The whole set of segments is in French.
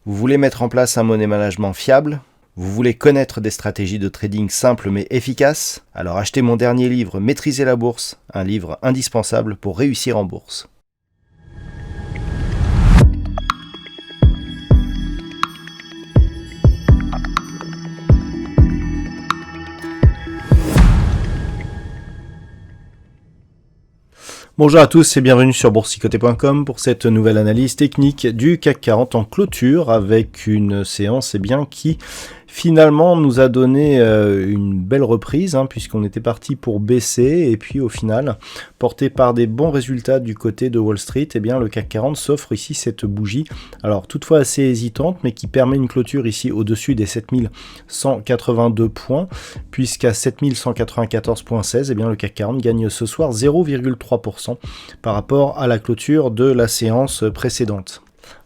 Vous voulez mettre en place un money management fiable? Vous voulez connaître des stratégies de trading simples mais efficaces? Alors achetez mon dernier livre Maîtriser la bourse, un livre indispensable pour réussir en bourse. Bonjour à tous et bienvenue sur boursicoté.com pour cette nouvelle analyse technique du CAC 40 en clôture avec une séance qui finalement nous a donné une belle reprise puisqu'on était parti pour baisser et puis au final, porté par des bons résultats du côté de Wall Street, le CAC 40 s'offre ici cette bougie, alors toutefois assez hésitante mais qui permet une clôture ici au-dessus des 7182 points puisqu'à 7194.16 le CAC 40 gagne ce soir 0,3% par rapport à la clôture de la séance précédente.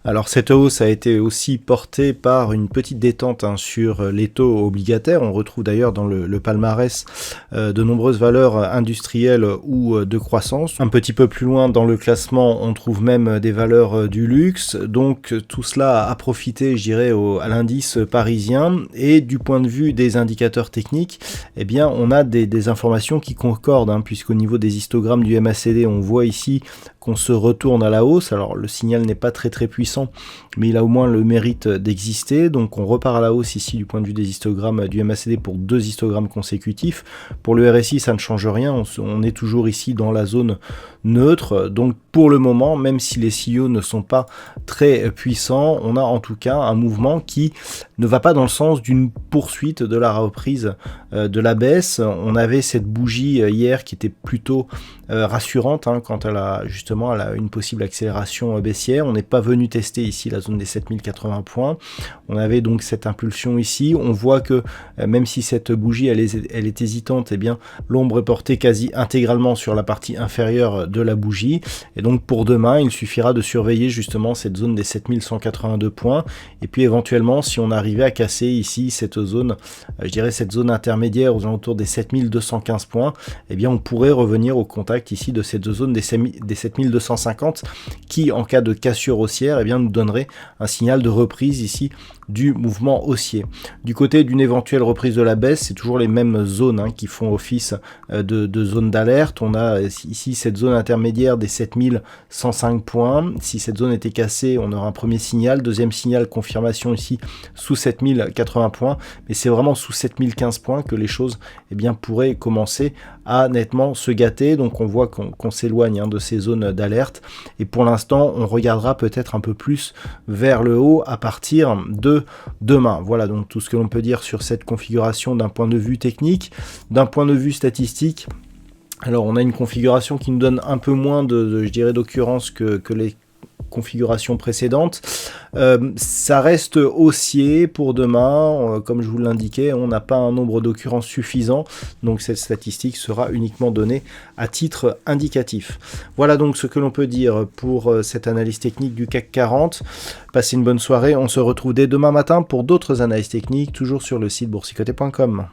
Alors cette hausse a été aussi portée par une petite détente sur les taux obligataires. On retrouve d'ailleurs dans le palmarès de nombreuses valeurs industrielles ou de croissance. Un petit peu plus loin dans le classement, on trouve même des valeurs du luxe. Donc tout cela a profité, je dirais, à l'indice parisien. Et du point de vue des indicateurs techniques, on a des informations qui concordent, puisqu'au niveau des histogrammes du MACD, on voit ici qu'on se retourne à la hausse. Alors le signal n'est pas très puissant, mais il a au moins le mérite d'exister. Donc on repart à la hausse ici du point de vue des histogrammes du MACD pour 2 histogrammes consécutifs. Pour le RSI, ça ne change rien. On est toujours ici dans la zone neutre. Donc pour le moment, même si les signaux ne sont pas très puissants, on a en tout cas un mouvement qui ne va pas dans le sens d'une poursuite de la reprise de la baisse. On avait cette bougie hier qui était plutôt rassurante quant à une possible accélération baissière. On n'est pas venu tester ici la zone des 7080 points. On avait donc cette impulsion ici. On voit que même si cette bougie elle est hésitante, l'ombre est portée quasi intégralement sur la partie inférieure de la bougie. Et donc pour demain, il suffira de surveiller justement cette zone des 7182 points. Et puis éventuellement, si on arrivait à casser ici cette zone, cette zone intermédiaire aux alentours des 7215 points, on pourrait revenir au contact ici de cette zone des 7250 qui, en cas de cassure haussière, nous donnerait un signal de reprise ici du mouvement haussier. Du côté d'une éventuelle reprise de la baisse, c'est toujours les mêmes zones qui font office de zone d'alerte. On a ici cette zone intermédiaire des 7105 points. Si cette zone était cassée, on aura un premier signal. Deuxième signal, confirmation ici sous 7080 points. Mais c'est vraiment sous 7015 points que les choses pourraient commencer à nettement se gâter. Donc on voit qu'on s'éloigne de ces zones d'alerte. Et pour l'instant, on regardera peut-être un peu plus vers le haut à partir de demain. Voilà donc tout ce que l'on peut dire sur cette configuration d'un point de vue technique. D'un point de vue statistique, alors on a une configuration qui nous donne un peu moins d'occurrence que les configuration précédente. Ça reste haussier pour demain. Comme je vous l'indiquais, on n'a pas un nombre d'occurrences suffisant, donc cette statistique sera uniquement donnée à titre indicatif. Voilà donc ce que l'on peut dire pour cette analyse technique du CAC 40. Passez une bonne soirée, on se retrouve dès demain matin pour d'autres analyses techniques, toujours sur le site boursicoté.com.